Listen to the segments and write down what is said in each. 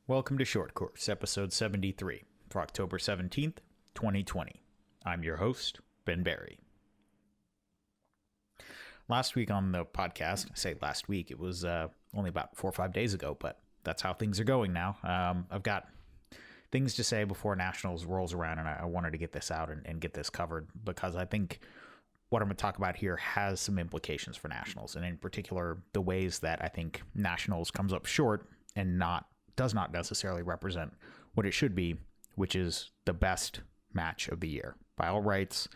Welcome to Short Course, episode 73, for October 17th, 2020. I'm your host, Ben Barry. Last week on the podcast, I say last week, it was only about 4 or 5 days ago, but that's how things are going now. I've got things to say before Nationals rolls around, and I wanted to get this out and get this covered because I think what I'm going to talk about here has some implications for Nationals, and in particular, the ways that I think Nationals comes up short and does not necessarily represent what it should be, which is the best match of the year. By all rights,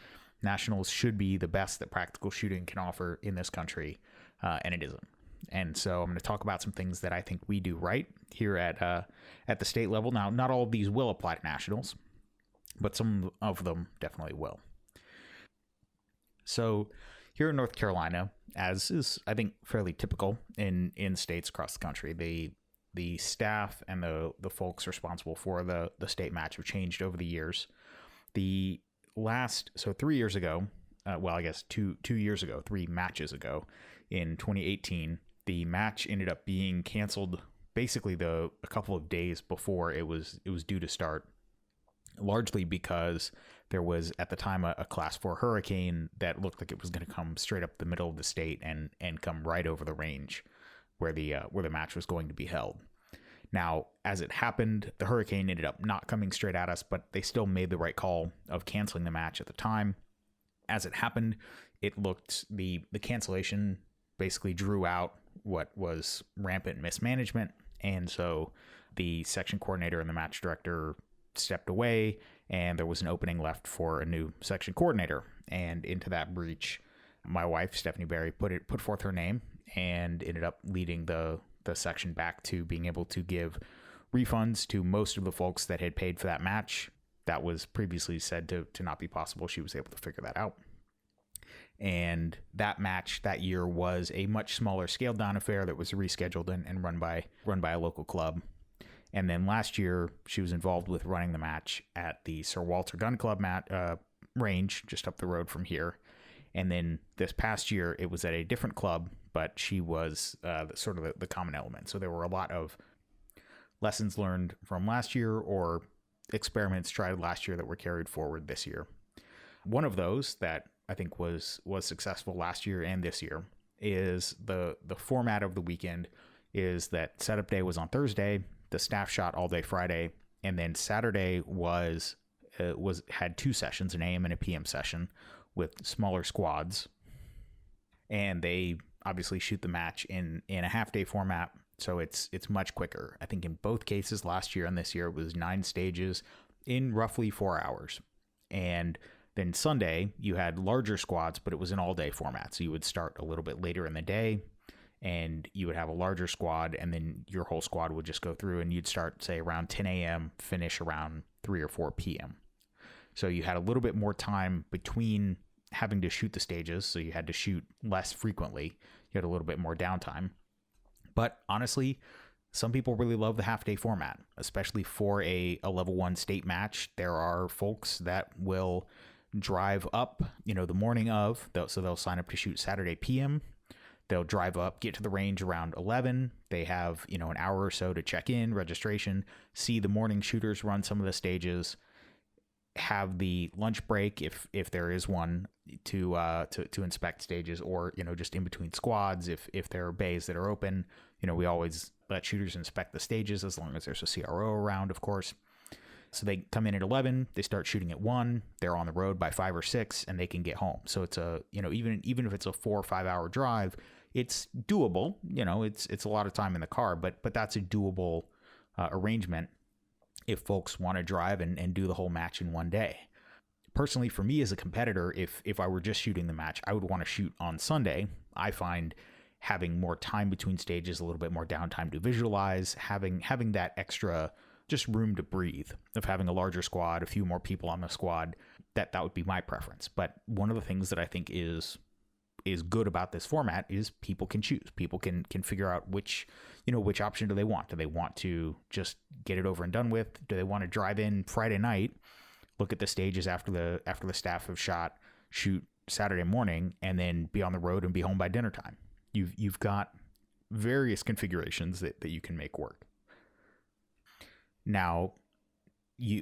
Nationals should be the best that practical shooting can offer in this country, and it isn't. And so I'm going to talk about some things that I think we do right here at the state level. Now, not all of these will apply to Nationals, but some of them definitely will. So here in North Carolina, as is, I think, fairly typical in states across the country, the staff and the folks responsible for the state match have changed over the years. 3 years ago, I guess 2 years ago, 3 matches ago, in 2018, the match ended up being canceled basically a couple of days before it was due to start, largely because there was at the time a class 4 hurricane that looked like it was going to come straight up the middle of the state and come right over the range where the match was going to be held. Now, as it happened, the hurricane ended up not coming straight at us, but they still made the right call of canceling the match at the time. As it happened, the cancellation basically drew out what was rampant mismanagement, and so the section coordinator and the match director stepped away, and there was an opening left for a new section coordinator. And into that breach, my wife, Stephanie Barry, put forth her name and ended up leading the section back to being able to give refunds to most of the folks that had paid for that match. That was previously said to not be possible. She was able to figure that out. And that match that year was a much smaller scaled down affair that was rescheduled and run by a local club. And then last year, she was involved with running the match at the Sir Walter Gun Club range just up the road from here. And then this past year, it was at a different club, but she was sort of the common element. So there were a lot of lessons learned from last year or experiments tried last year that were carried forward this year. One of those that I think was successful last year and this year is the format of the weekend is that setup day was on Thursday, the staff shot all day Friday, and then Saturday had 2 sessions, an AM and a PM session with smaller squads. And they obviously shoot the match in a half-day format, so it's much quicker. I think in both cases last year and this year, it was 9 stages in roughly 4 hours. And then Sunday, you had larger squads, but it was an all-day format. So you would start a little bit later in the day, and you would have a larger squad, and then your whole squad would just go through, and you'd start, say, around 10 a.m., finish around 3 or 4 p.m. So you had a little bit more time between having to shoot the stages, so you had to shoot less frequently. You had a little bit more downtime. But honestly, some people really love the half-day format, especially for a level 1 state match. There are folks that will drive up, the morning of, so they'll sign up to shoot Saturday PM. They'll drive up, get to the range around 11. They have, an hour or so to check in, registration, see the morning shooters run some of the stages, have the lunch break if there is one to inspect stages, or just in between squads if there are bays that are open. We always let shooters inspect the stages as long as there's a CRO around, of course. So they come in at 11, they start shooting at 1, they're on the road by 5 or 6, and they can get home. So it's even if it's a 4 or 5 hour drive, it's doable. It's a lot of time in the car, but that's a doable arrangement if folks want to drive and do the whole match in one day. Personally, for me as a competitor, if I were just shooting the match, I would want to shoot on Sunday. I find having more time between stages, a little bit more downtime to visualize, having that extra just room to breathe, of having a larger squad, a few more people on the squad, that would be my preference. But one of the things that I think is good about this format is people can choose. People can figure out which option do they want. Do they want to just get it over and done with? Do they want to drive in Friday night, look at the stages after the staff have shot, shoot Saturday morning, and then be on the road and be home by dinner time? You've got various configurations that you can make work. Now,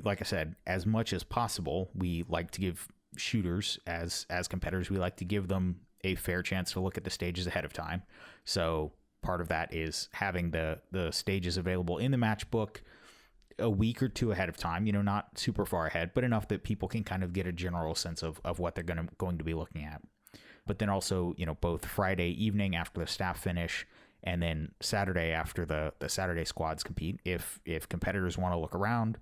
like I said, as much as possible, we like to give shooters as competitors, we like to give them a fair chance to look at the stages ahead of time. So part of that is having the stages available in the match book a week or two ahead of time, not super far ahead, but enough that people can kind of get a general sense of what they're going to be looking at. But then also, both Friday evening after the staff finish and then Saturday after the Saturday squads compete, if competitors want to look around,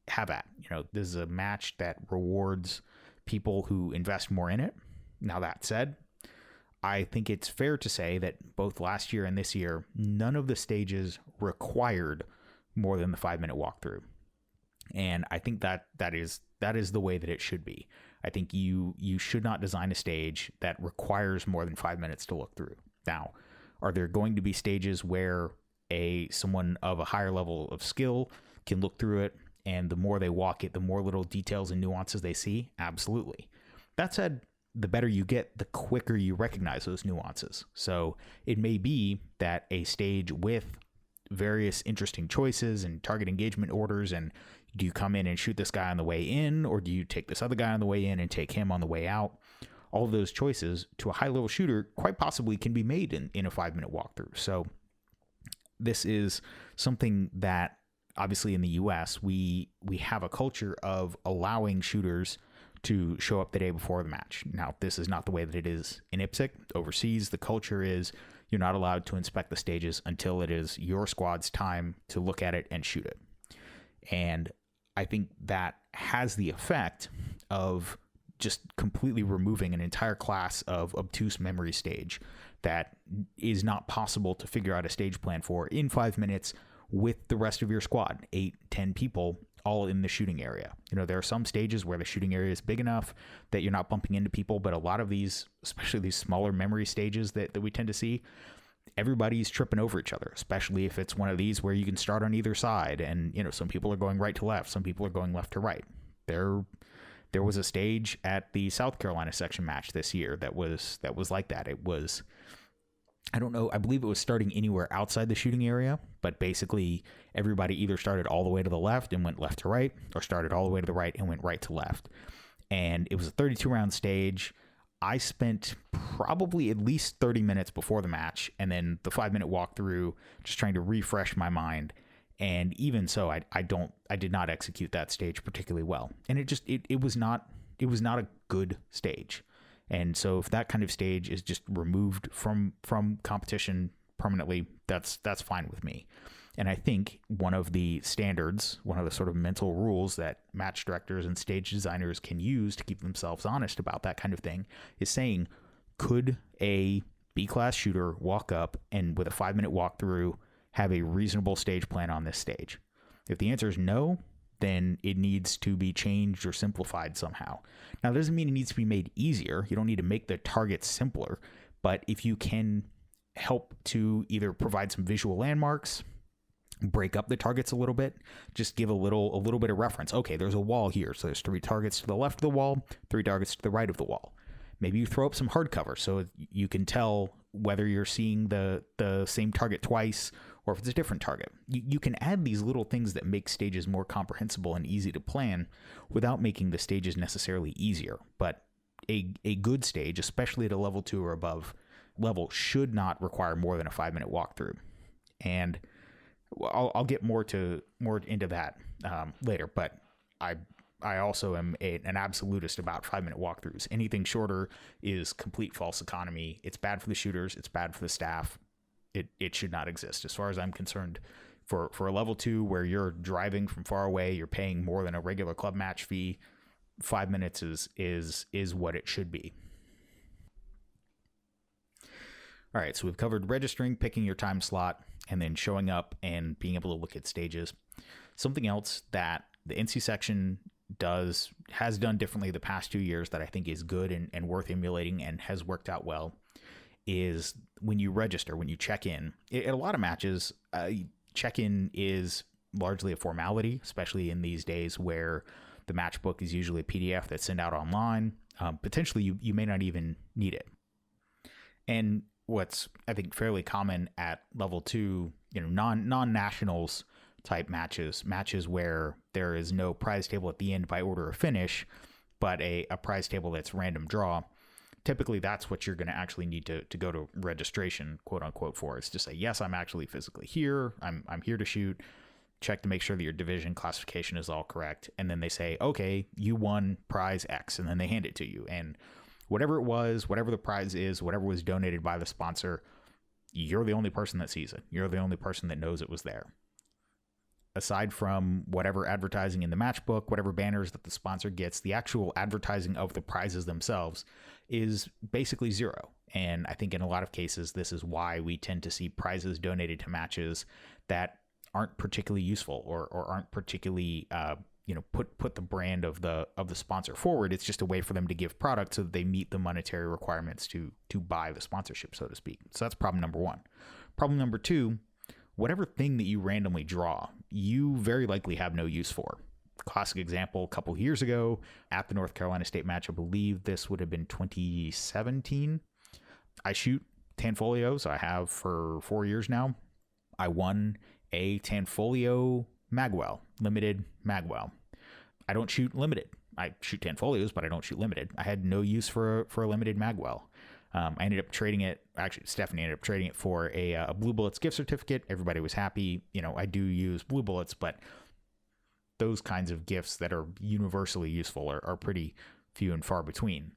have at. This is a match that rewards people who invest more in it. Now, that said, I think it's fair to say that both last year and this year, none of the stages required more than the 5-minute walkthrough. And I think that is the way that it should be. I think you should not design a stage that requires more than 5 minutes to look through. Now, are there going to be stages where someone of a higher level of skill can look through it, and the more they walk it, the more little details and nuances they see? Absolutely. That said, the better you get, the quicker you recognize those nuances. So it may be that a stage with various interesting choices and target engagement orders, and do you come in and shoot this guy on the way in, or do you take this other guy on the way in and take him on the way out? All of those choices to a high-level shooter quite possibly can be made in a 5-minute walkthrough. So this is something that obviously in the US, we have a culture of allowing shooters to show up the day before the match. Now, this is not the way that it is in IPSC. Overseas, the culture is you're not allowed to inspect the stages until it is your squad's time to look at it and shoot it. And I think that has the effect of just completely removing an entire class of obtuse memory stage that is not possible to figure out a stage plan for in 5 minutes with the rest of your squad, 8, 10 people, all in the shooting area. There are some stages where the shooting area is big enough that you're not bumping into people, but a lot of these, especially these smaller memory stages that we tend to see, everybody's tripping over each other, especially if it's one of these where you can start on either side. And, some people are going right to left, some people are going left to right. There was a stage at the South Carolina section match this year that was like that. It was, I don't know, I believe it was starting anywhere outside the shooting area, but basically everybody either started all the way to the left and went left to right, or started all the way to the right and went right to left. And it was a 32-round stage. I spent probably at least 30 minutes before the match and then the 5-minute walkthrough just trying to refresh my mind. And even so, I did not execute that stage particularly well. And it was not a good stage. And so if that kind of stage is just removed from competition permanently, that's fine with me. And I think one of the standards, one of the sort of mental rules that match directors and stage designers can use to keep themselves honest about that kind of thing is saying, could a B-class shooter walk up and with a 5-minute walkthrough have a reasonable stage plan on this stage? If the answer is no, then it needs to be changed or simplified somehow. Now, that doesn't mean it needs to be made easier. You don't need to make the targets simpler, but if you can help to either provide some visual landmarks, break up the targets a little bit, just give a little bit of reference. Okay, there's a wall here, so there's 3 targets to the left of the wall, 3 targets to the right of the wall. Maybe you throw up some hardcover so you can tell whether you're seeing the same target twice or if it's a different target. You can add these little things that make stages more comprehensible and easy to plan without making the stages necessarily easier. But a good stage, especially at a level 2 or above level, should not require more than a 5-minute walkthrough. And I'll get more into that later, but I also am an absolutist about 5-minute walkthroughs. Anything shorter is complete false economy. It's bad for the shooters. It's bad for the staff. It should not exist. As far as I'm concerned, for a level 2 where you're driving from far away, you're paying more than a regular club match fee, 5 minutes is what it should be. All right, so we've covered registering, picking your time slot, and then showing up and being able to look at stages. Something else that the NC section has done differently the past 2 years that I think is good and worth emulating and has worked out well is when you register, when you check in. At a lot of matches, check-in is largely a formality, especially in these days where the match book is usually a PDF that's sent out online. Potentially, you may not even need it. And what's, I think, fairly common at level 2, non-nationals type matches where there is no prize table at the end by order of finish, but a prize table that's random draw. Typically, that's what you're going to actually need to go to registration, quote unquote, for. It's to say, yes, I'm actually physically here. I'm here to shoot. Check to make sure that your division classification is all correct. And then they say, okay, you won prize X. And then they hand it to you. And whatever it was, whatever the prize is, whatever was donated by the sponsor, you're the only person that sees it. You're the only person that knows it was there. Aside from whatever advertising in the matchbook, whatever banners that the sponsor gets, the actual advertising of the prizes themselves is basically zero. And I think in a lot of cases, this is why we tend to see prizes donated to matches that aren't particularly useful or aren't particularly, put the brand of the sponsor forward. It's just a way for them to give product so that they meet the monetary requirements to buy the sponsorship, so to speak. So that's problem number one. Problem number two, whatever thing that you randomly draw, you very likely have no use for. Classic example, a couple years ago at the North Carolina State match, I believe this would have been 2017. I shoot Tanfolios. I have for 4 years now. I won a Tanfolio Magwell, limited Magwell. I don't shoot limited. I shoot Tanfolios, but I don't shoot limited. I had no use for a limited Magwell. I ended up trading it. Actually, Stephanie ended up trading it for a Blue Bullets gift certificate. Everybody was happy. I do use Blue Bullets, but those kinds of gifts that are universally useful are pretty few and far between.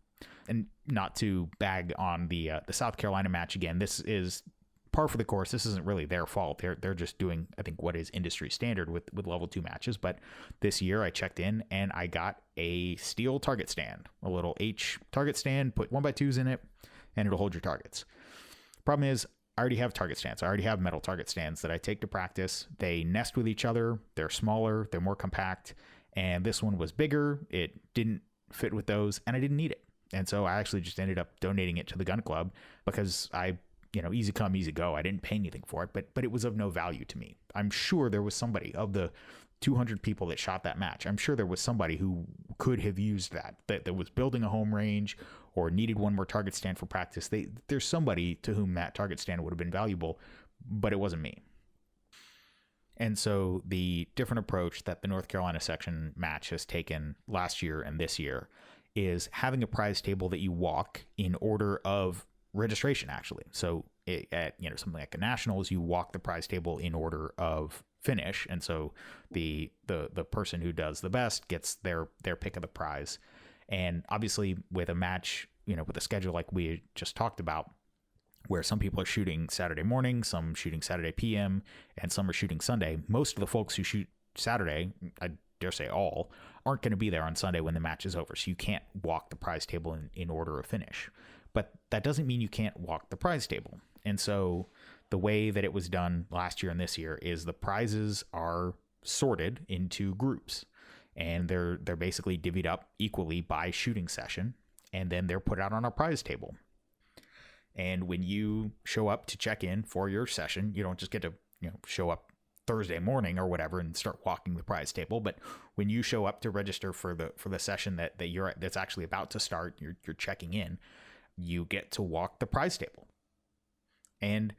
And not to bag on the South Carolina match again, this is par for the course. This isn't really their fault. They're just doing, I think, what is industry standard with level 2 matches. But this year I checked in and I got a steel target stand, a little H target stand, put 1x2s in it, and it'll hold your targets. Problem is, I already have target stands. I already have metal target stands that I take to practice. They nest with each other. They're smaller. They're more compact. And this one was bigger. It didn't fit with those, and I didn't need it. And so I actually just ended up donating it to the gun club because easy come, easy go. I didn't pay anything for it, but it was of no value to me. I'm sure there was somebody of the 200 people that shot that match. I'm sure there was somebody who could have used that was building a home range or needed one more target stand for practice. There's somebody to whom that target stand would have been valuable, but it wasn't me. And so the different approach that the North Carolina section match has taken last year and this year is having a prize table that you walk in order of registration, actually. So at something like a nationals, you walk the prize table in order of finish, and so the person who does the best gets their pick of the prize. And obviously with a match, with a schedule like we just talked about, where some people are shooting Saturday morning, some shooting Saturday PM, and some are shooting Sunday, most of the folks who shoot Saturday, I dare say all, aren't going to be there on Sunday when the match is over. So you can't walk the prize table in order of finish. But that doesn't mean you can't walk the prize table. And so the way that it was done last year and this year is the prizes are sorted into groups, and they're basically divvied up equally by shooting session, and then they're put out on a prize table. And when you show up to check in for your session, you don't just get to show up Thursday morning or whatever and start walking the prize table. But when you show up to register for the session that's actually about to start, you're checking in, you get to walk the prize table. And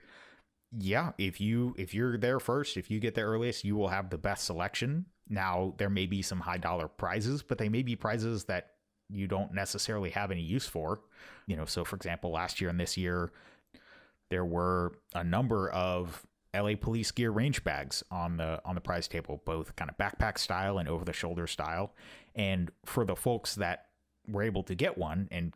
yeah, if you're there first, if you get there earliest, you will have the best selection. Now, there may be some high dollar prizes, but they may be prizes that you don't necessarily have any use for. So for example, last year and this year, there were a number of LA police gear range bags on the prize table, both kind of backpack style and over the shoulder style. And for the folks that were able to get one and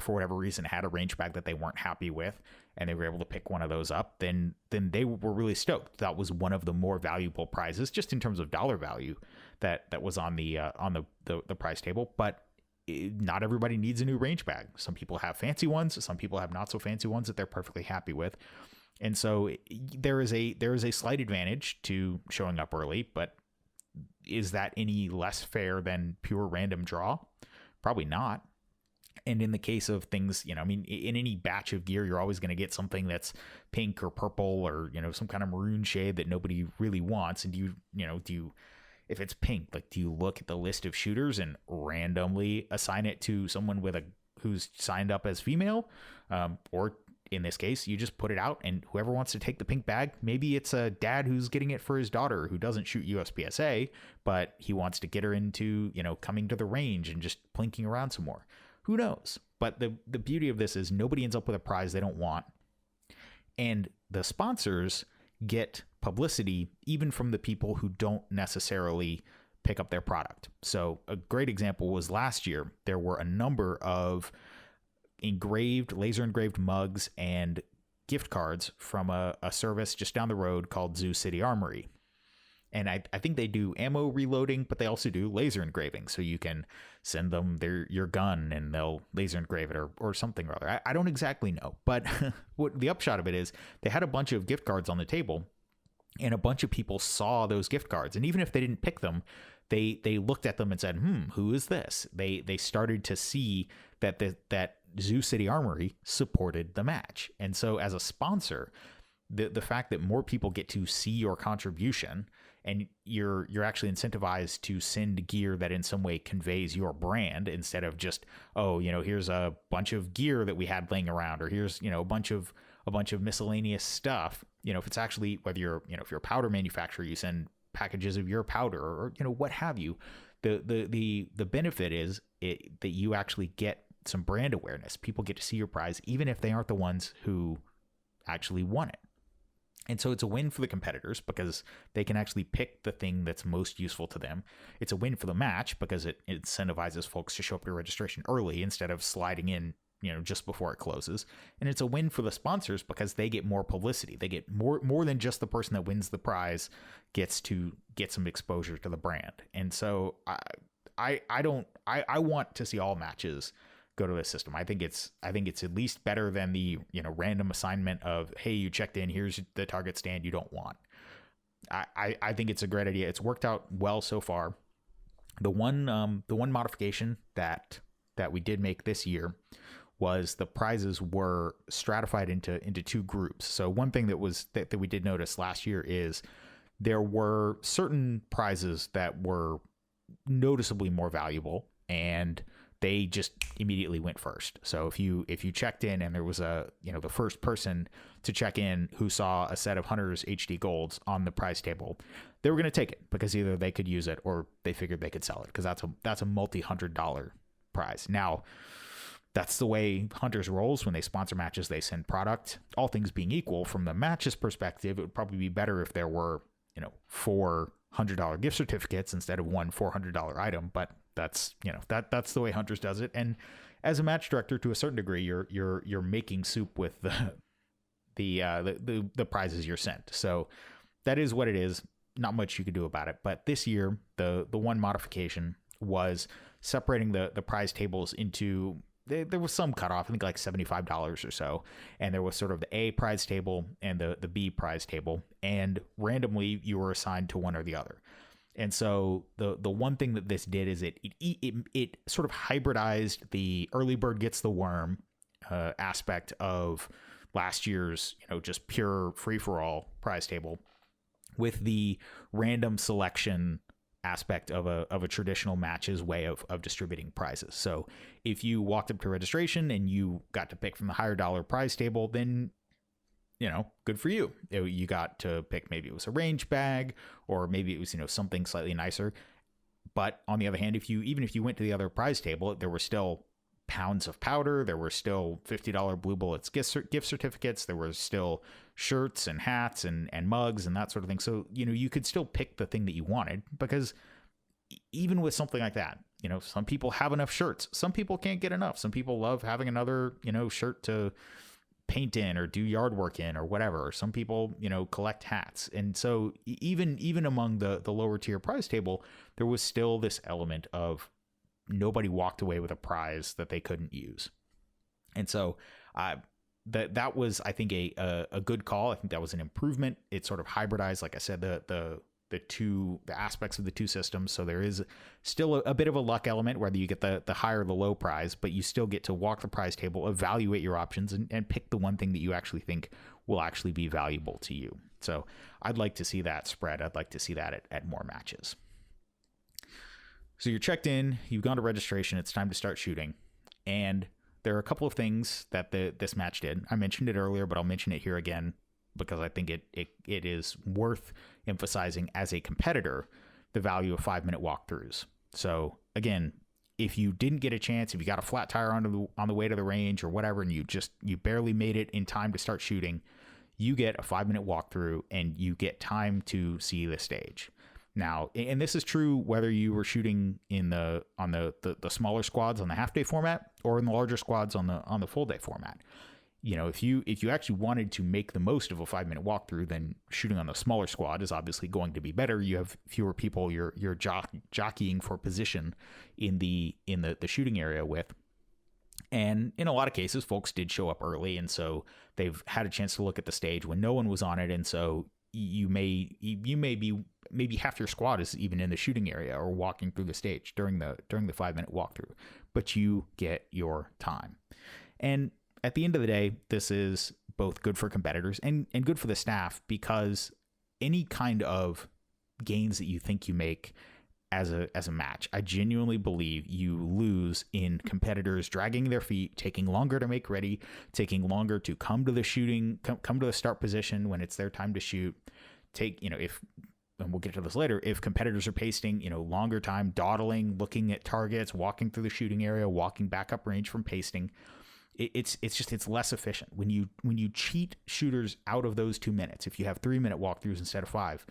for whatever reason had a range bag that they weren't happy with, and they were able to pick one of those up, then they were really stoked. That was one of the more valuable prizes, just in terms of dollar value, that was on the prize table. But not everybody needs a new range bag. Some people have fancy ones. Some people have not so fancy ones that they're perfectly happy with. And so there is a slight advantage to showing up early, but is that any less fair than pure random draw? Probably not. And in the case of things, in any batch of gear, you're always going to get something that's pink or purple or, some kind of maroon shade that nobody really wants. And do you, if it's pink, do you look at the list of shooters and randomly assign it to someone who's signed up as female? Or in this case, you just put it out, and whoever wants to take the pink bag, maybe it's a dad who's getting it for his daughter who doesn't shoot USPSA, but he wants to get her into, coming to the range and just plinking around some more. Who knows? But the beauty of this is nobody ends up with a prize they don't want. And the sponsors get publicity even from the people who don't necessarily pick up their product. So a great example was last year. There were a number of laser engraved mugs and gift cards from a service just down the road called Zoo City Armory. And I think they do ammo reloading, but they also do laser engraving. So you can send them your gun and they'll laser engrave it or something or other. I don't exactly know. But what the upshot of it is they had a bunch of gift cards on the table, and a bunch of people saw those gift cards. And even if they didn't pick them, they looked at them and said, who is this? They started to see that Zoo City Armory supported the match. And so as a sponsor, the fact that more people get to see your contribution, and you're actually incentivized to send gear that in some way conveys your brand, instead of just, here's a bunch of gear that we had laying around, or here's, a bunch of miscellaneous stuff. If it's actually, whether if you're a powder manufacturer, you send packages of your powder, or what have you. The benefit is that you actually get some brand awareness. People get to see your prize, even if they aren't the ones who actually won it. And so it's a win for the competitors because they can actually pick the thing that's most useful to them. It's a win for the match because it incentivizes folks to show up to registration early instead of sliding in, just before it closes. And it's a win for the sponsors because they get more publicity. They get more than just the person that wins the prize gets to get some exposure to the brand. And so I want to see all matches go to this system. I think it's at least better than the random assignment of, hey, you checked in, here's the target stand you don't want. I think it's a great idea. It's worked out well so far. The one modification that we did make this year was the prizes were stratified into two groups. So one thing that we did notice last year is there were certain prizes that were noticeably more valuable, and they just immediately went first. So if you checked in and there was the first person to check in who saw a set of Hunter's HD Golds on the prize table, they were going to take it because either they could use it or they figured they could sell it, because that's a multi-$100 prize. Now, that's the way Hunters rolls. When they sponsor matches, they send product. All things being equal, from the match's perspective, it would probably be better if there were, 4 $100 gift certificates instead of one $400 item. But that's the way Hunters does it. And as a match director, to a certain degree, you're making soup with the prizes you're sent. So that is what it is. Not much you can do about it. But this year, the one modification was separating the prize tables into, there was some cutoff, I think like $75 or so. And there was sort of the A prize table and the B prize table. And randomly, you were assigned to one or the other. And so the one thing that this did is it sort of hybridized the early bird gets the worm aspect of last year's, just pure free-for-all prize table with the random selection aspect of a traditional match's way of distributing prizes. So if you walked up to registration and you got to pick from the higher dollar prize table, then good for you. You got to pick, maybe it was a range bag, or maybe it was, something slightly nicer. But on the other hand, even if you went to the other prize table, there were still pounds of powder. There were still $50 Blue Bullets gift certificates. There were still shirts and hats and mugs and that sort of thing. So, you could still pick the thing that you wanted, because even with something like that, some people have enough shirts. Some people can't get enough. Some people love having another, shirt to paint in or do yard work in or whatever. Some people, collect hats. And so even among the lower tier prize table, there was still this element of nobody walked away with a prize that they couldn't use. And so that was, I think, a good call. I think that was an improvement. It sort of hybridized, like I said, the aspects of the two systems. So there is still a bit of a luck element, whether you get the high or the low prize, but you still get to walk the prize table, evaluate your options, and pick the one thing that you actually think will actually be valuable to you. So I'd like to see that spread. I'd like to see that at more matches. So you're checked in, you've gone to registration, it's time to start shooting. And there are a couple of things that this match did. I mentioned it earlier, but I'll mention it here again because I think it is worth emphasizing as a competitor, the value of 5-minute walkthroughs. So again, if you didn't get a chance, if you got a flat tire on the way to the range or whatever, and you barely made it in time to start shooting, you get a 5-minute walkthrough and you get time to see the stage. Now, and this is true whether you were shooting on the smaller squads on the half day format or in the larger squads on the full day format. If you actually wanted to make the most of a 5-minute walkthrough, then shooting on the smaller squad is obviously going to be better. You have fewer people you're jockeying for position in the shooting area with. And in a lot of cases, folks did show up early, and so they've had a chance to look at the stage when no one was on it, and so you may be maybe half your squad is even in the shooting area or walking through the stage during the 5-minute walkthrough, but you get your time. And at the end of the day, this is both good for competitors and good for the staff, because any kind of gains that you think you make as a match, I genuinely believe you lose in competitors dragging their feet, taking longer to make ready, taking longer to come to the start position when it's their time to shoot. And we'll get to this later, if competitors are pasting, longer time, dawdling, looking at targets, walking through the shooting area, walking back up range from pasting, it's less efficient. When you cheat shooters out of those 2 minutes, if you have 3-minute walkthroughs instead of 5,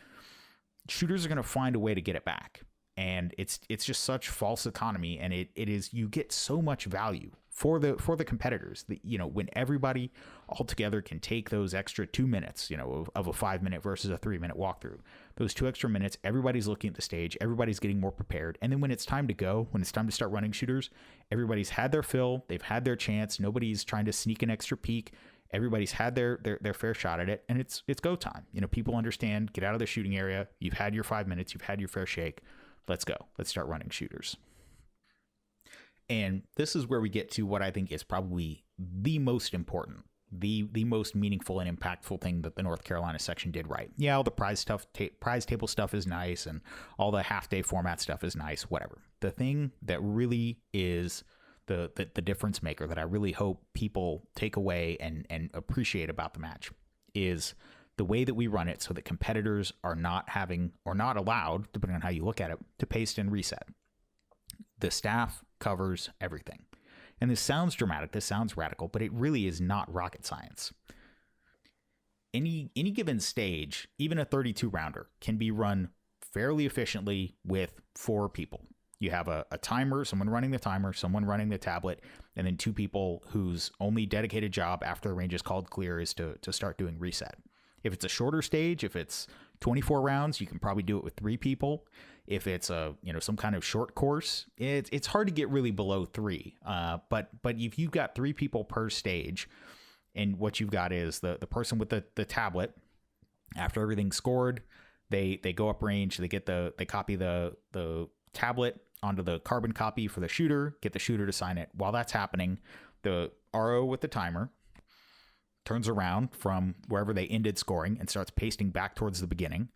shooters are going to find a way to get it back. And it's just such false economy, and it is, you get so much value for the competitors that, when everybody all together can take those extra 2 minutes, of a 5-minute versus a 3-minute walkthrough, those 2 extra minutes, everybody's looking at the stage, everybody's getting more prepared. And then when it's time to go, when it's time to start running shooters, everybody's had their fill, they've had their chance, nobody's trying to sneak an extra peek. Everybody's had their fair shot at it, and it's go time. People understand, get out of the shooting area. You've had your 5 minutes, you've had your fair shake. Let's go. Let's start running shooters. And this is where we get to what I think is probably the most important, the most meaningful and impactful thing that the North Carolina section did right. Yeah, all the prize table stuff is nice, and all the half day format stuff is nice, whatever. The thing that really is the difference maker that I really hope people take away and appreciate about the match is the way that we run it, so that competitors are not having, or not allowed, depending on how you look at it, to paste and reset. The staff covers everything. And this sounds dramatic, this sounds radical, but it really is not rocket science. Any given stage, even a 32 rounder, can be run fairly efficiently with 4 people. You have a timer, someone running the timer, someone running the tablet, and then 2 people whose only dedicated job after the range is called clear is to start doing reset. If it's a shorter stage, if it's 24 rounds, you can probably do it with 3 people. If it's some kind of short course, it's hard to get really below 3. But if you've got 3 people per stage, and what you've got is the person with the tablet, after everything's scored, they go up range, they copy the tablet onto the carbon copy for the shooter, get the shooter to sign it. While that's happening, the RO with the timer turns around from wherever they ended scoring and starts pasting back towards the beginning.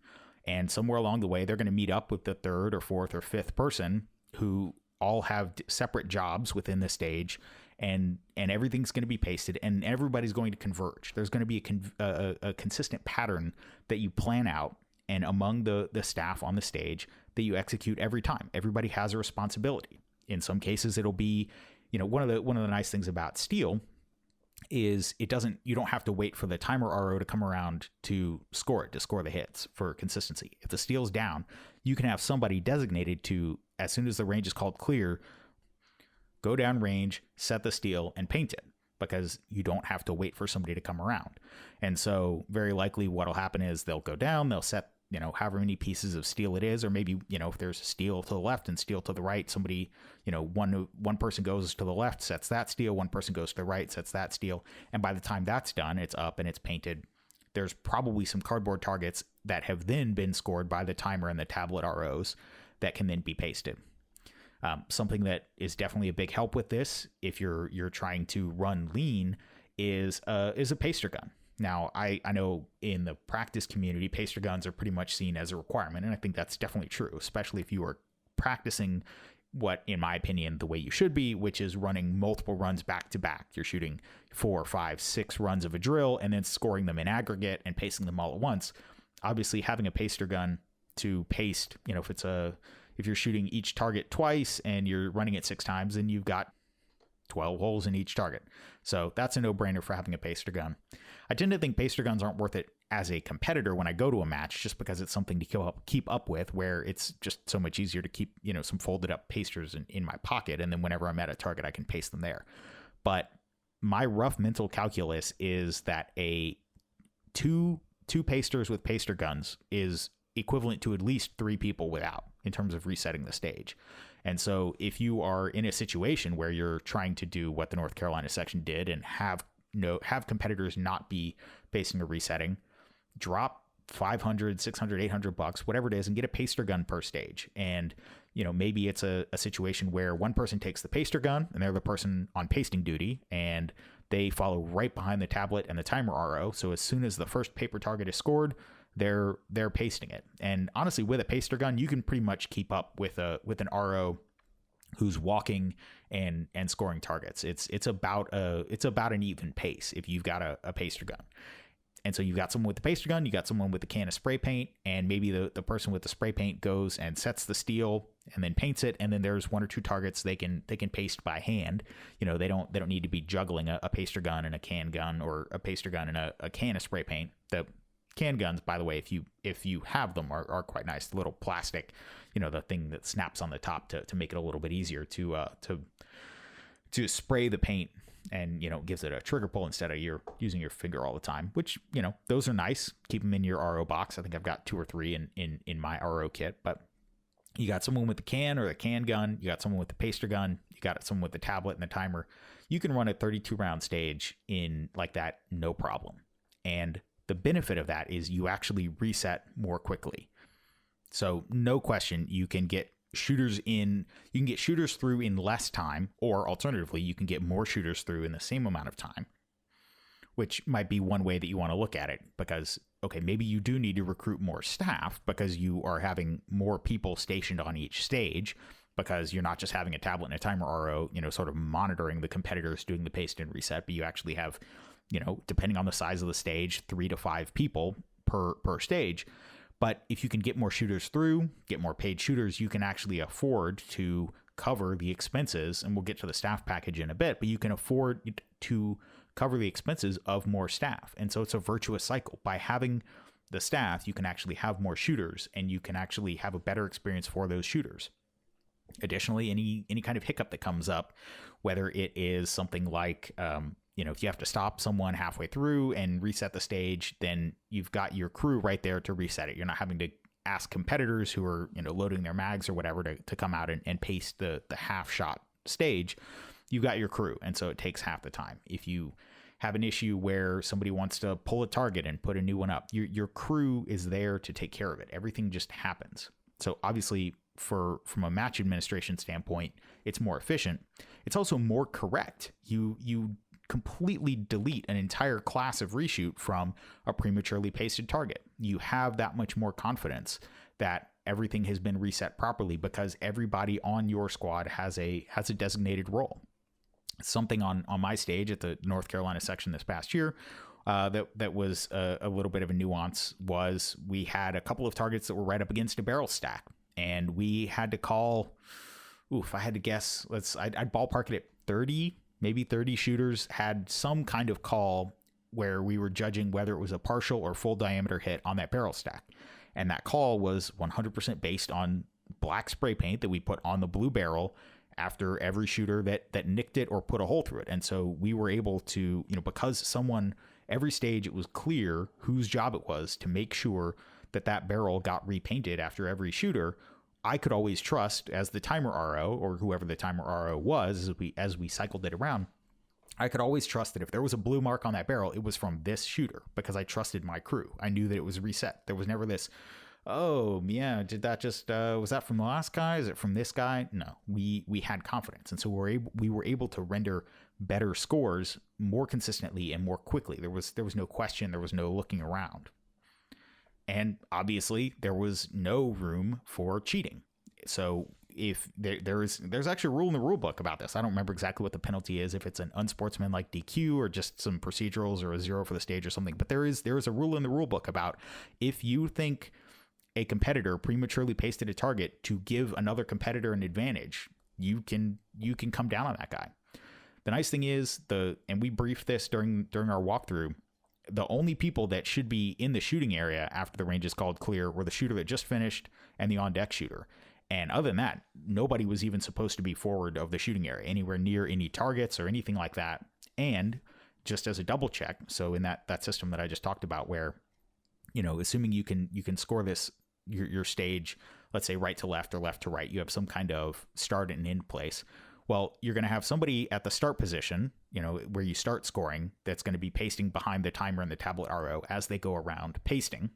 And somewhere along the way, they're going to meet up with the 3rd or 4th or 5th person who all have separate jobs within the stage, and everything's going to be pasted, and everybody's going to converge. There's going to be a consistent pattern that you plan out, and among the staff on the stage, that you execute every time. Everybody has a responsibility. In some cases, it'll be, one of the nice things about Steel is you don't have to wait for the timer RO to come around to score the hits for consistency. If the steel's down, you can have somebody designated to, as soon as the range is called clear, go down range, set the steel, and paint it, because you don't have to wait for somebody to come around. And so very likely what'll happen is they'll go down, they'll set, however many pieces of steel it is, or maybe, if there's steel to the left and steel to the right, somebody, one person goes to the left, sets that steel, one person goes to the right, sets that steel. And by the time that's done, it's up and it's painted. There's probably some cardboard targets that have then been scored by the timer and the tablet ROs that can then be pasted. Something that is definitely a big help with this, if you're trying to run lean, is a paster gun. Now, I know in the practice community, paster guns are pretty much seen as a requirement, and I think that's definitely true, especially if you are practicing what, in my opinion, the way you should be, which is running multiple runs back to back. You're shooting 4, 5, 6 runs of a drill and then scoring them in aggregate and pasting them all at once. Obviously, having a paster gun to paste, if you're shooting each target twice and you're running it 6 times, then you've got 12 holes in each target. So that's a no-brainer for having a paster gun. I tend to think paster guns aren't worth it as a competitor when I go to a match, just because it's something to keep up with, where it's just so much easier to keep, some folded up pasters in my pocket. And then whenever I'm at a target, I can paste them there. But my rough mental calculus is that two pasters with paster guns is equivalent to at least 3 people without, in terms of resetting the stage. And so if you are in a situation where you're trying to do what the North Carolina section did and have competitors not be pasting or resetting, drop $500, $600, $800, whatever it is, and get a paster gun per stage. And, maybe it's a situation where one person takes the paster gun and they're the person on pasting duty, and they follow right behind the tablet and the timer RO. So as soon as the first paper target is scored, they're pasting it. And honestly, with a paster gun, you can pretty much keep up with an RO who's walking and scoring targets. It's about an even pace if you've got a paster gun. And so you've got someone with the paster gun, you got someone with the can of spray paint, and maybe the person with the spray paint goes and sets the steel and then paints it, and then there's 1 or 2 targets they can paste by hand. They don't need to be juggling a paster gun and a can gun, or a paster gun and a can of spray paint. The can guns, by the way, if you have them, are quite nice. The little plastic, the thing that snaps on the top to make it a little bit easier to spray the paint, and gives it a trigger pull instead of you're using your finger all the time, which those are nice. Keep them in your RO box. I think I've got 2 or 3 in my RO kit. But you got someone with the can or the can gun, you got someone with the paster gun, you got someone with the tablet and the timer. You can run a 32 round stage in like that, no problem. And the benefit of that is you actually reset more quickly. So no question, you can get shooters through in less time, or alternatively, you can get more shooters through in the same amount of time, which might be one way that you want to look at it. Because, okay, maybe you do need to recruit more staff because you are having more people stationed on each stage, because you're not just having a tablet and a timer RO, sort of monitoring the competitors doing the paste and reset, but you actually have, depending on the size of the stage, 3 to 5 people per stage. But if you can get more shooters through, get more paid shooters, you can actually afford to cover the expenses, and we'll get to the staff package in a bit, but you can afford to cover the expenses of more staff. And so it's a virtuous cycle. By having the staff, you can actually have more shooters, and you can actually have a better experience for those shooters. Additionally, any kind of hiccup that comes up, whether it is something like, if you have to stop someone halfway through and reset the stage, then you've got your crew right there to reset it. You're not having to ask competitors who are, loading their mags or whatever to come out and paste the half shot stage. You've got your crew. And so it takes half the time. If you have an issue where somebody wants to pull a target and put a new one up, your crew is there to take care of it. Everything just happens. So obviously, from a match administration standpoint, it's more efficient. It's also more correct. You completely delete an entire class of reshoot from a prematurely pasted target. You have that much more confidence that everything has been reset properly, because everybody on your squad has a designated role. Something on my stage at the North Carolina section this past year that was a little bit of a nuance was we had a couple of targets that were right up against a barrel stack, and we had to call, I had to guess, I'd ballpark it at 30, maybe 30 shooters had some kind of call where we were judging whether it was a partial or full diameter hit on that barrel stack. And that call was 100% based on black spray paint that we put on the blue barrel after every shooter that nicked it or put a hole through it. And so we were able to, because every stage it was clear whose job it was to make sure that barrel got repainted after every shooter. I could always trust, as the timer RO or whoever the timer RO was, as we cycled it around, I could always trust that if there was a blue mark on that barrel, it was from this shooter, because I trusted my crew. I knew that it was reset. There was never this, oh yeah, did that just was that from the last guy? Is it from this guy? No, we had confidence, and so we were able to render better scores more consistently and more quickly. There was no question. There was no looking around. And obviously, there was no room for cheating. So if there's actually a rule in the rule book about this. I don't remember exactly what the penalty is, if it's an unsportsmanlike DQ or just some procedurals or a 0 for the stage or something. But there is a rule in the rule book about if you think a competitor prematurely pasted a target to give another competitor an advantage, you can come down on that guy. The nice thing is and we briefed this during our walkthrough, the only people that should be in the shooting area after the range is called clear were the shooter that just finished and the on-deck shooter. And other than that, nobody was even supposed to be forward of the shooting area, anywhere near any targets or anything like that. And just as a double check, so in that system that I just talked about, where, assuming you can score this, your stage, let's say right to left or left to right, you have some kind of start and end place. Well, you're going to have somebody at the start position, where you start scoring, that's going to be pasting behind the timer and the tablet RO as they go around pasting.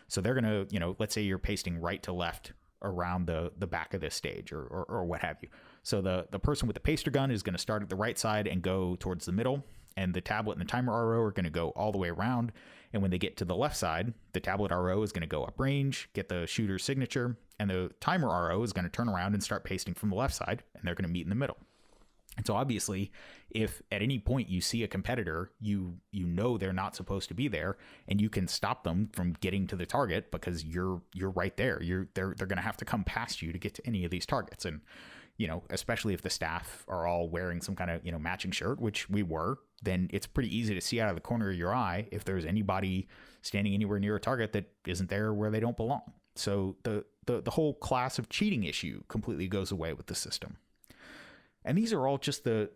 So they're going to, let's say you're pasting right to left around the back of this stage or what have you. So the person with the paster gun is going to start at the right side and go towards the middle, and the tablet and the timer RO are going to go all the way around. And when they get to the left side, the tablet RO is going to go up range, get the shooter's signature, and the timer RO is going to turn around and start pasting from the left side, and they're going to meet in the middle. And so obviously, if at any point you see a competitor, you know they're not supposed to be there, and you can stop them from getting to the target because you're right there. They're going to have to come past you to get to any of these targets. And especially if the staff are all wearing some kind of matching shirt, which we were, then it's pretty easy to see out of the corner of your eye if there's anybody standing anywhere near a target that isn't there where they don't belong. So the whole class of cheating issue completely goes away with the system. And these are all just the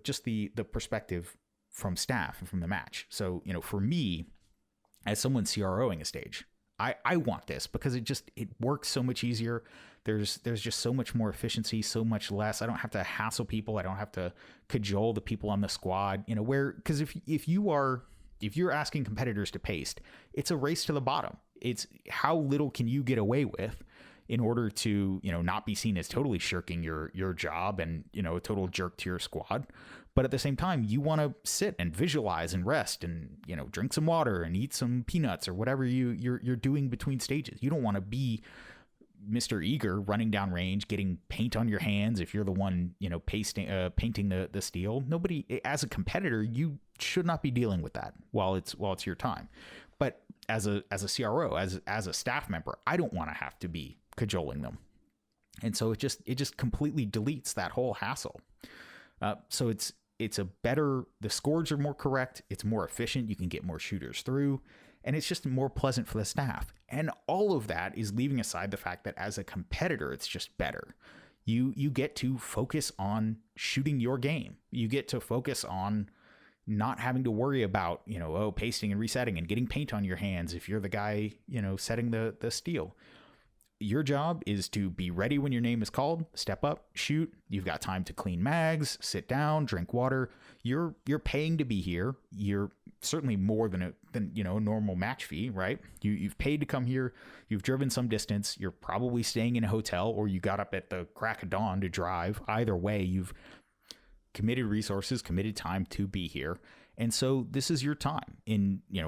perspective from staff and from the match. So, for me, as someone CROing a stage, I want this because it works so much easier. There's just so much more efficiency, so much less. I don't have to hassle people. I don't have to cajole the people on the squad, because if you're asking competitors to paste, it's a race to the bottom. It's how little can you get away with in order to, not be seen as totally shirking your job and, a total jerk to your squad. But at the same time, you want to sit and visualize and rest and, drink some water and eat some peanuts or whatever you're doing between stages. You don't want to be Mr. Eager running down range, getting paint on your hands if you're the one, painting the steel. Nobody, as a competitor, you should not be dealing with that while it's your time. But as a CRO, as a staff member, I don't want to have to be cajoling them. And so it just completely deletes that whole hassle. So the scores are more correct. It's more efficient. You can get more shooters through, and it's just more pleasant for the staff. And all of that is leaving aside the fact that as a competitor, it's just better. You get to focus on shooting your game. You get to focus on not having to worry about, pasting and resetting and getting paint on your hands if you're the guy, setting the steel. Your job is to be ready when your name is called, step up, shoot. You've got time to clean mags, sit down, drink water. You're paying to be here. You're certainly more than a normal match fee, right? You've paid to come here. You've driven some distance. You're probably staying in a hotel, or you got up at the crack of dawn to drive. Either way, you've committed resources, committed time to be here. And so this is your time.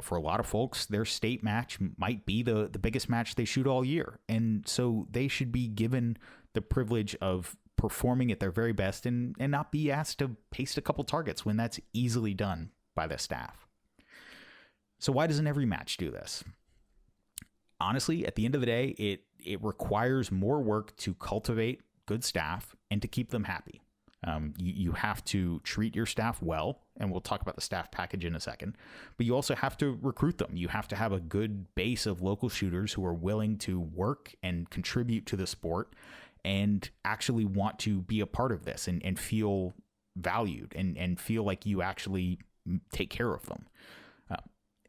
For a lot of folks, their state match might be the biggest match they shoot all year. And so they should be given the privilege of performing at their very best and not be asked to paste a couple targets when that's easily done by the staff. So why doesn't every match do this? Honestly, at the end of the day, it requires more work to cultivate good staff and to keep them happy. You have to treat your staff well, and we'll talk about the staff package in a second, but you also have to recruit them. You have to have a good base of local shooters who are willing to work and contribute to the sport and actually want to be a part of this and feel valued and feel like you actually take care of them.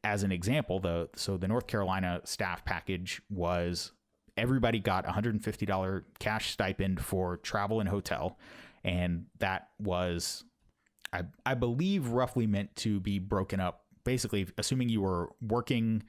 As an example, the North Carolina staff package was everybody got $150 cash stipend for travel and hotel. And that was, I believe, roughly meant to be broken up. Basically, assuming you were working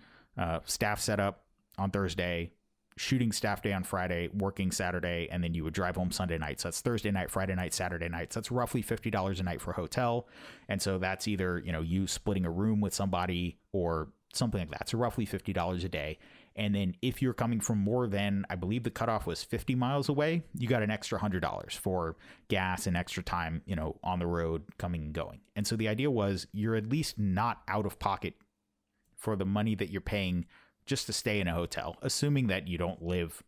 staff setup on Thursday, shooting staff day on Friday, working Saturday, and then you would drive home Sunday night. So that's Thursday night, Friday night, Saturday night. So that's roughly $50 a night for hotel. And so that's either, you splitting a room with somebody or something like that. So roughly $50 a day. And then if you're coming from more than, I believe the cutoff was 50 miles away, you got an extra $100 for gas and extra time, on the road coming and going. And so the idea was you're at least not out of pocket for the money that you're paying just to stay in a hotel, assuming that you don't live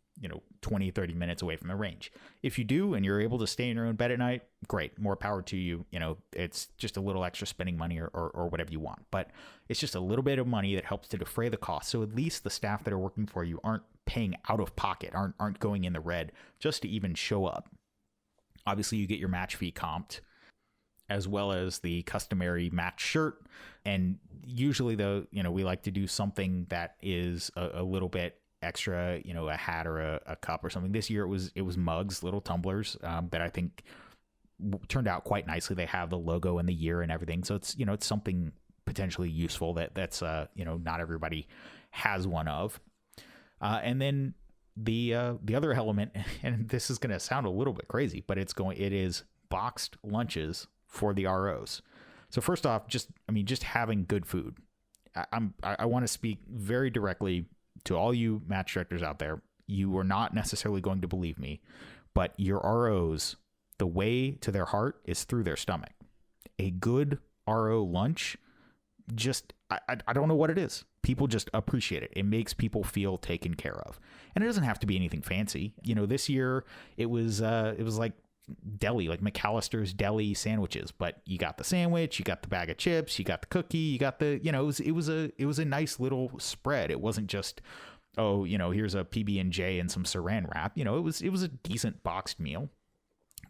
20, 30 minutes away from the range. If you do and you're able to stay in your own bed at night, great, more power to you. It's just a little extra spending money or whatever you want. But it's just a little bit of money that helps to defray the cost. So at least the staff that are working for you aren't paying out of pocket, aren't going in the red just to even show up. Obviously, you get your match fee comped, as well as the customary match shirt. And usually, though, we like to do something that is a little bit extra, a hat or a cup or something. This year it was mugs, little tumblers that I think turned out quite nicely. They have the logo and the year and everything, so it's it's something potentially useful that's not everybody has one of. And then the other element, and this is going to sound a little bit crazy, but it is boxed lunches for the ROs. So first off, just having good food. I want to speak very directly to all you match directors out there. You are not necessarily going to believe me, but your ROs, the way to their heart is through their stomach. A good RO lunch, I don't know what it is. People just appreciate it. It makes people feel taken care of. And it doesn't have to be anything fancy. This year it was like deli, like McAllister's deli sandwiches, but you got the sandwich, you got the bag of chips, you got the cookie, you got the, it was a nice little spread. It wasn't just, here's a PB&J and some saran wrap. It was a decent boxed meal,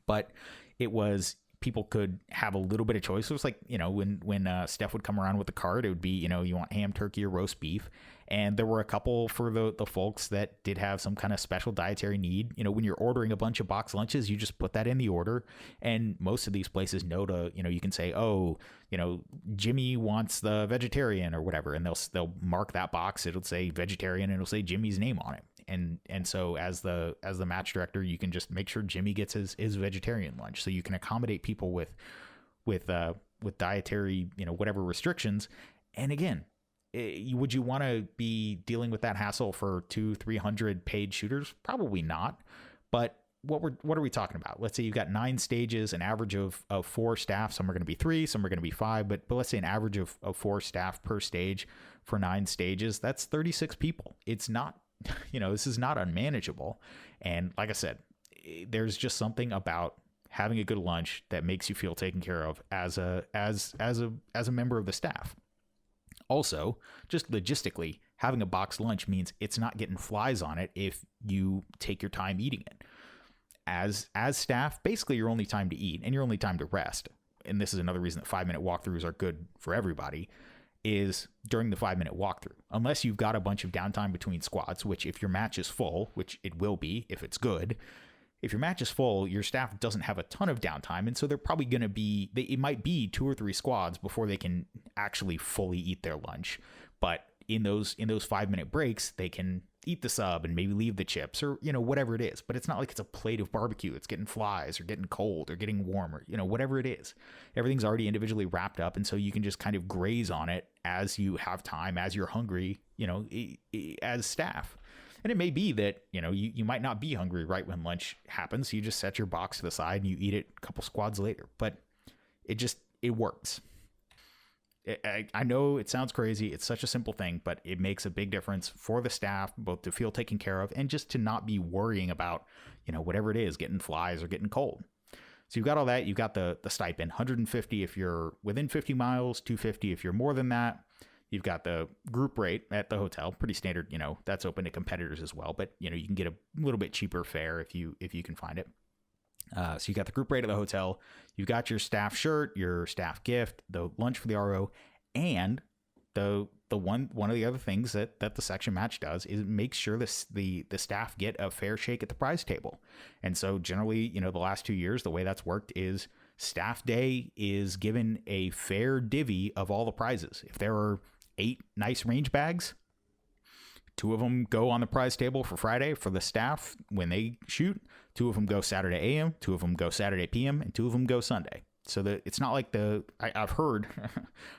but it was, people could have a little bit of choice. It was like, when Steph would come around with the cart, it would be, you want ham, turkey, or roast beef. And there were a couple for the folks that did have some kind of special dietary need. When you're ordering a bunch of box lunches, you just put that in the order. And most of these places know to, you can say, Jimmy wants the vegetarian or whatever. And they'll mark that box. It'll say vegetarian and it'll say Jimmy's name on it. And so as the match director, you can just make sure Jimmy gets his vegetarian lunch. So you can accommodate people with dietary, whatever restrictions. And again, would you want to be dealing with that hassle for 200-300 paid shooters? Probably not. But what are we talking about? Let's say you've got 9 stages, an average of 4 staff. Some are going to be 3, some are going to be 5, but let's say an average of 4 staff per stage for 9 stages. That's 36 people. It's not, this is not unmanageable. And like I said, there's just something about having a good lunch that makes you feel taken care of as a member of the staff. Also, just logistically, having a boxed lunch means it's not getting flies on it if you take your time eating it. As staff, basically your only time to eat and your only time to rest, and this is another reason that 5-minute walkthroughs are good for everybody, is during the 5-minute walkthrough. Unless you've got a bunch of downtime between squads, which if your match is full, which it will be if it's good, if your match is full, your staff doesn't have a ton of downtime, and so they're probably going to be, it might be 2 or 3 squads before they can actually fully eat their lunch. But in those 5-minute breaks, they can eat the sub and maybe leave the chips or, whatever it is. But it's not like it's a plate of barbecue. It's getting flies or getting cold or getting warm or, whatever it is. Everything's already individually wrapped up, and so you can just kind of graze on it as you have time, as you're hungry, as staff. And it may be that, you might not be hungry right when lunch happens. So you just set your box to the side and you eat it a couple squads later. But it works. I know it sounds crazy. It's such a simple thing, but it makes a big difference for the staff, both to feel taken care of and just to not be worrying about, whatever it is, getting flies or getting cold. So you've got all that. You've got the stipend, $150 if you're within 50 miles, $250 if you're more than that. You've got the group rate at the hotel, pretty standard, that's open to competitors as well, but you can get a little bit cheaper fare if you can find it. So you got the group rate at the hotel, you've got your staff shirt, your staff gift, the lunch for the RO, and the one of the other things that the section match does is make sure the staff get a fair shake at the prize table. And so generally, the last 2 years, the way that's worked is staff day is given a fair divvy of all the prizes. If there are 8 nice range bags, 2 of them go on the prize table for Friday for the staff when they shoot. 2 of them go Saturday AM, 2 of them go Saturday PM, and 2 of them go Sunday. So that it's not like I've heard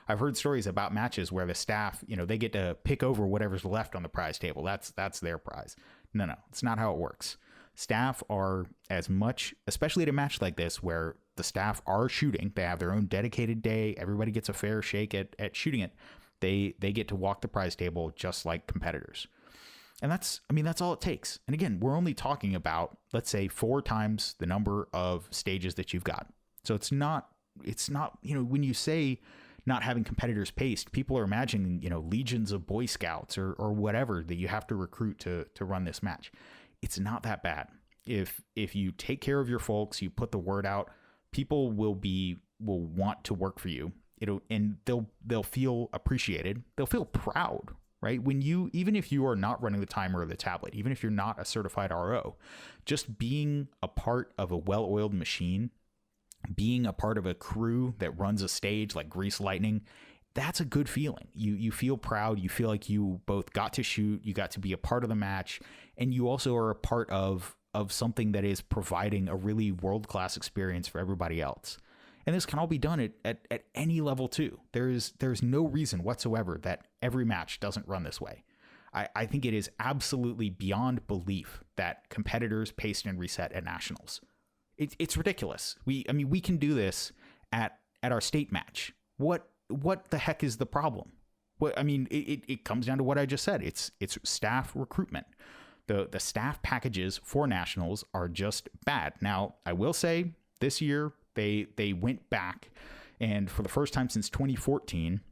I've heard stories about matches where the staff, they get to pick over whatever's left on the prize table. That's their prize. No, it's not how it works. Staff are as much, especially at a match like this where the staff are shooting, they have their own dedicated day. Everybody gets a fair shake at shooting it. They get to walk the prize table just like competitors. And that's all it takes. And again, we're only talking about, let's say, 4 times the number of stages that you've got. So it's not, when you say not having competitors paced, people are imagining, legions of Boy Scouts or whatever that you have to recruit to run this match. It's not that bad. If you take care of your folks, you put the word out, people will want to work for you. And they'll feel appreciated. They'll feel proud, right? Even if you are not running the timer or the tablet, even if you're not a certified RO, just being a part of a well-oiled machine, being a part of a crew that runs a stage like Grease Lightning, that's a good feeling. You feel proud. You feel like you both got to shoot, you got to be a part of the match, and you also are a part of something that is providing a really world-class experience for everybody else. And this can all be done at any level too. There's no reason whatsoever that every match doesn't run this way. I think it is absolutely beyond belief that competitors paced and reset at nationals. It's ridiculous. We can do this at our state match. What the heck is the problem? It comes down to what I just said. It's staff recruitment. The staff packages for nationals are just bad. Now, I will say this year they went back, and for the first time since 2014,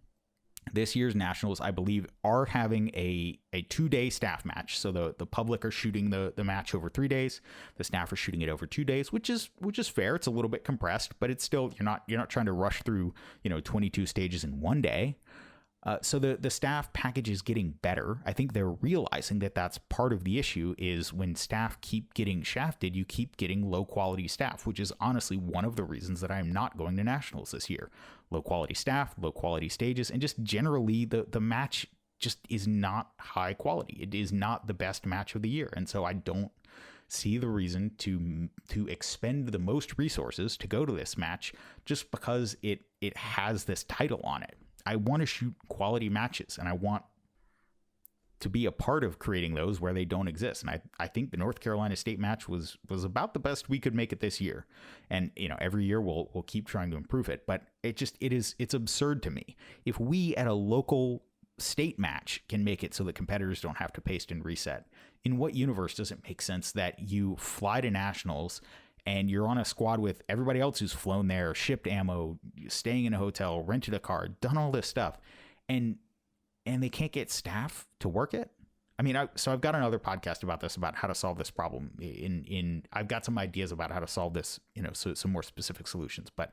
this year's nationals, I believe, are having a 2-day staff match. So the public are shooting the match over 3 days. The staff are shooting it over 2 days, which is fair. It's a little bit compressed, but it's still, you're not trying to rush through 22 stages in 1 day. So the staff package is getting better. I think they're realizing that that's part of the issue is when staff keep getting shafted, you keep getting low quality staff, which is honestly one of the reasons that I'm not going to nationals this year. Low quality staff, low quality stages, and just generally the match just is not high quality. It is not the best match of the year. And so I don't see the reason to expend the most resources to go to this match just because it has this title on it. I want to shoot quality matches, and I want to be a part of creating those where they don't exist. And I think the North Carolina State match was about the best we could make it this year. And every year we'll keep trying to improve it, but it's absurd to me. If we at a local state match can make it so that competitors don't have to paste and reset, in what universe does it make sense that you fly to nationals and you're on a squad with everybody else who's flown there, shipped ammo, staying in a hotel, rented a car, done all this stuff, and they can't get staff to work it? So I've got another podcast about this, about how to solve this problem. I've got some ideas about how to solve this, so some more specific solutions. But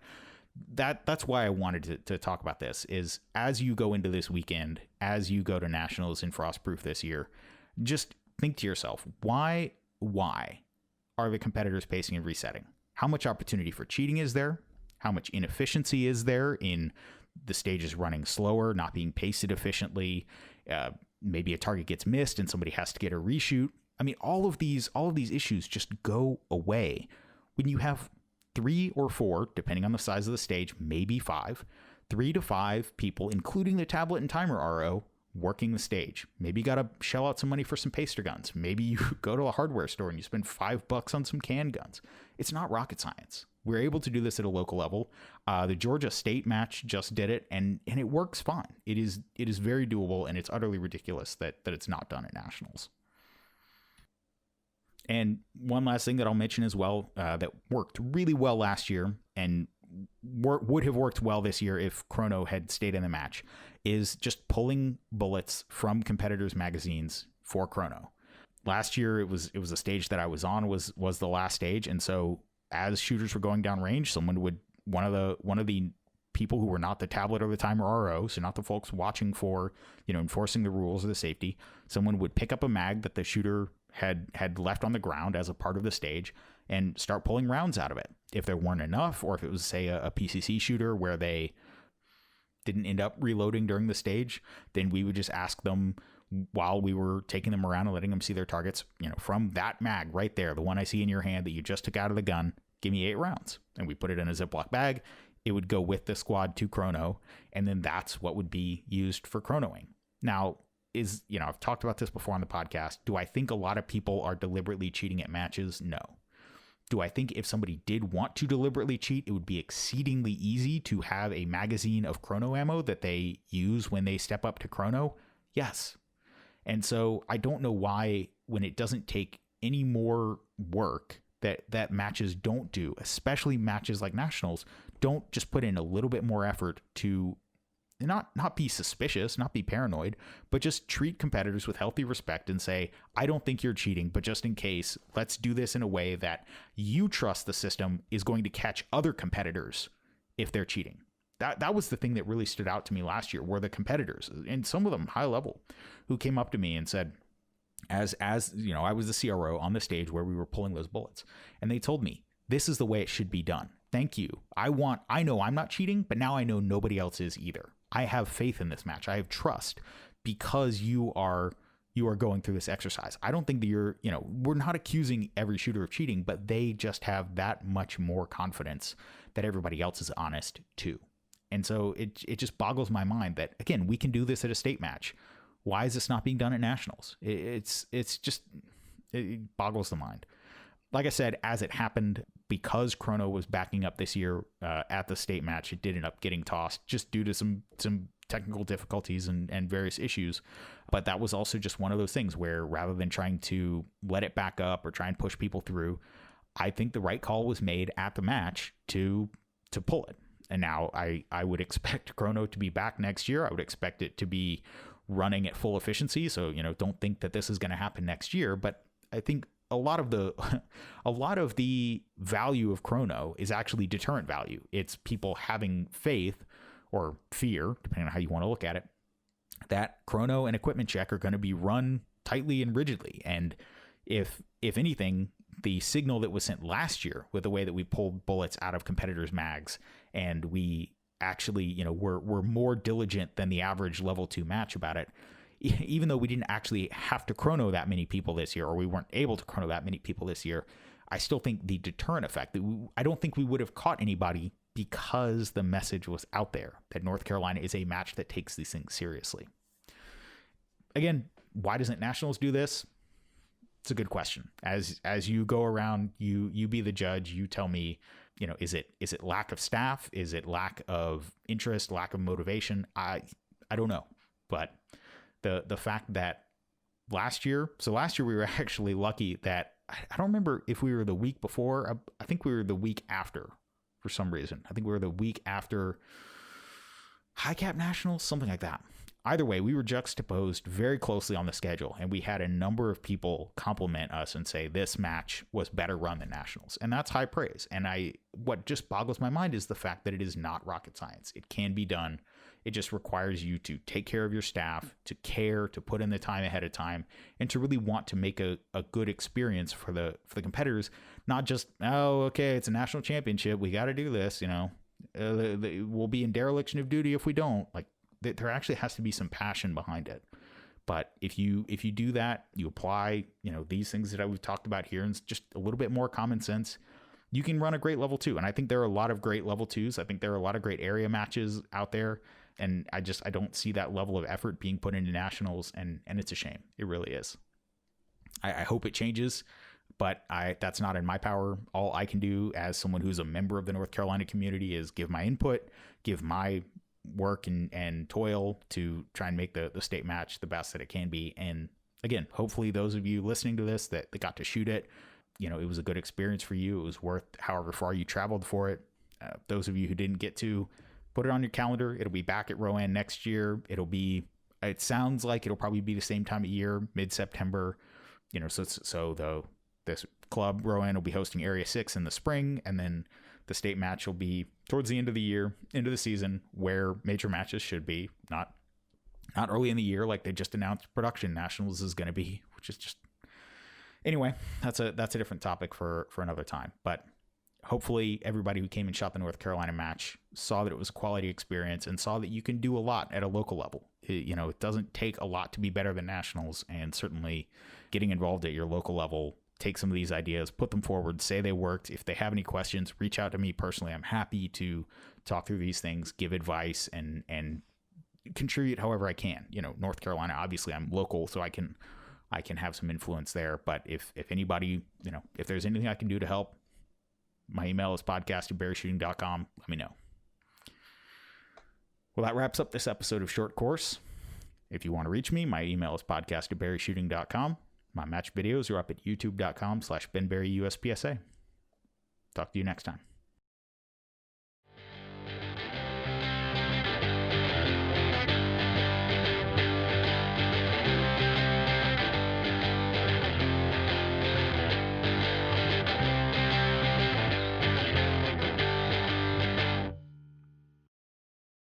that's why I wanted to talk about this, is as you go into this weekend, as you go to nationals in Frostproof this year, just think to yourself, why are the competitors pacing and resetting? How much opportunity for cheating is there? How much inefficiency is there in the stages running slower, not being pasted efficiently? Maybe a target gets missed and somebody has to get a reshoot. All of these issues just go away when you have 3 or 4, depending on the size of the stage, maybe 5, 3 to 5 people, including the tablet and timer RO, working the stage. Maybe you got to shell out some money for some paster guns. Maybe you go to a hardware store and you spend $5 on some can guns. It's not rocket science. We're able to do this at a local level. The Georgia State match just did it, and it works fine. It is very doable, and it's utterly ridiculous that it's not done at nationals. And one last thing that I'll mention as well, that worked really well last year and would have worked well this year if Chrono had stayed in the match, is just pulling bullets from competitors' magazines for Chrono. Last year, it was a stage that I was on was the last stage, and so as shooters were going down range, one of the people who were not the tablet or the timer RO, so not the folks watching for enforcing the rules or the safety, someone would pick up a mag that the shooter had left on the ground as a part of the stage and start pulling rounds out of it. If there weren't enough, or if it was, say, a PCC shooter where they didn't end up reloading during the stage, then we would just ask them while we were taking them around and letting them see their targets, from that mag right there, the one I see in your hand that you just took out of the gun, give me 8 rounds. And we put it in a Ziploc bag. it would go with the squad to chrono, and then that's what would be used for chronoing. Now, I've talked about this before on the podcast. Do I think a lot of people are deliberately cheating at matches? No. Do I think if somebody did want to deliberately cheat, it would be exceedingly easy to have a magazine of chrono ammo that they use when they step up to chrono? Yes. And so I don't know why, when it doesn't take any more work that matches don't do, especially matches like nationals, don't just put in a little bit more effort to not be suspicious, not be paranoid, but just treat competitors with healthy respect and say, I don't think you're cheating, but just in case, let's do this in a way that you trust the system is going to catch other competitors if they're cheating. That was the thing that really stood out to me last year, were the competitors, and some of them high level, who came up to me and said, as I was the CRO on the stage where we were pulling those bullets, and they told me, this is the way it should be done. Thank you. I know I'm not cheating, but now I know nobody else is either. I have faith in this match. I have trust because you are going through this exercise. I don't think that we're not accusing every shooter of cheating, but they just have that much more confidence that everybody else is honest too. And so it just boggles my mind that, again, we can do this at a state match. Why is this not being done at nationals? It boggles the mind. Like I said, as it happened, because chrono was backing up this year at the state match, it did end up getting tossed just due to some technical difficulties and various issues. But that was also just one of those things where, rather than trying to let it back up or try and push people through, I think the right call was made at the match to pull it. And now I would expect chrono to be back next year. I would expect it to be running at full efficiency. So, don't think that this is going to happen next year. But I think a lot of the value of chrono is actually deterrent value. It's people having faith or fear, depending on how you want to look at it, that chrono and equipment check are going to be run tightly and rigidly. And if anything, the signal that was sent last year with the way that we pulled bullets out of competitors' mags, and we actually, we're more diligent than the average level 2 match about it, even though we didn't actually have to chrono that many people this year, or we weren't able to chrono that many people this year, I still think the deterrent effect, I don't think we would have caught anybody because the message was out there that North Carolina is a match that takes these things seriously. Again, why doesn't Nationals do this? It's a good question. As you go around, you be the judge, you tell me, is it lack of staff? Is it lack of interest, lack of motivation? I don't know. But the fact that last year we were actually lucky that, I don't remember if we were the week before. I think we were the week after for some reason. I think we were the week after High Cap Nationals, something like that. Either way, we were juxtaposed very closely on the schedule, and we had a number of people compliment us and say this match was better run than Nationals, and that's high praise. And what just boggles my mind is the fact that it is not rocket science. It can be done. It just requires you to take care of your staff, to care, to put in the time ahead of time, and to really want to make a good experience for the competitors. Not just, oh, okay, it's a national championship, we got to do this. We'll be in dereliction of duty if we don't. Like, there actually has to be some passion behind it. But if you do that, you apply these things that we've talked about here, and just a little bit more common sense, you can run a great level 2. And I think there are a lot of great level 2s. I think there are a lot of great area matches out there. And I don't see that level of effort being put into nationals, and it's a shame. It really is. I hope it changes, but that's not in my power. All I can do as someone who's a member of the North Carolina community is give my input, give my work and toil to try and make the state match the best that it can be. And again, hopefully those of you listening to this that got to shoot it, it was a good experience for you. It was worth however far you traveled for it. Those of you who didn't get to, put it on your calendar. It'll be back at Rowan next year. It sounds like it'll probably be the same time of year, mid-September. This club, Rowan, will be hosting Area 6 in the spring, and then the state match will be towards the end of the year, into the season, where major matches should be, not early in the year like they just announced production nationals is going to be, which is just, anyway, that's a different topic for another time. But hopefully everybody who came and shot the North Carolina match saw that it was a quality experience and saw that you can do a lot at a local level. It doesn't take a lot to be better than nationals, and certainly getting involved at your local level take some of these ideas, put them forward, say they worked. If they have any questions, reach out to me personally. I'm happy to talk through these things, give advice, and contribute however I can. North Carolina, obviously I'm local, so I can have some influence there. But if anybody, if there's anything I can do to help, my email is podcast@bearshooting.com. Let me know. Well, that wraps up this episode of Short Course. If you want to reach me, my email is podcast@bearshooting.com. My match videos are up at youtube.com/BenBerryUSPSA. Talk to you next time.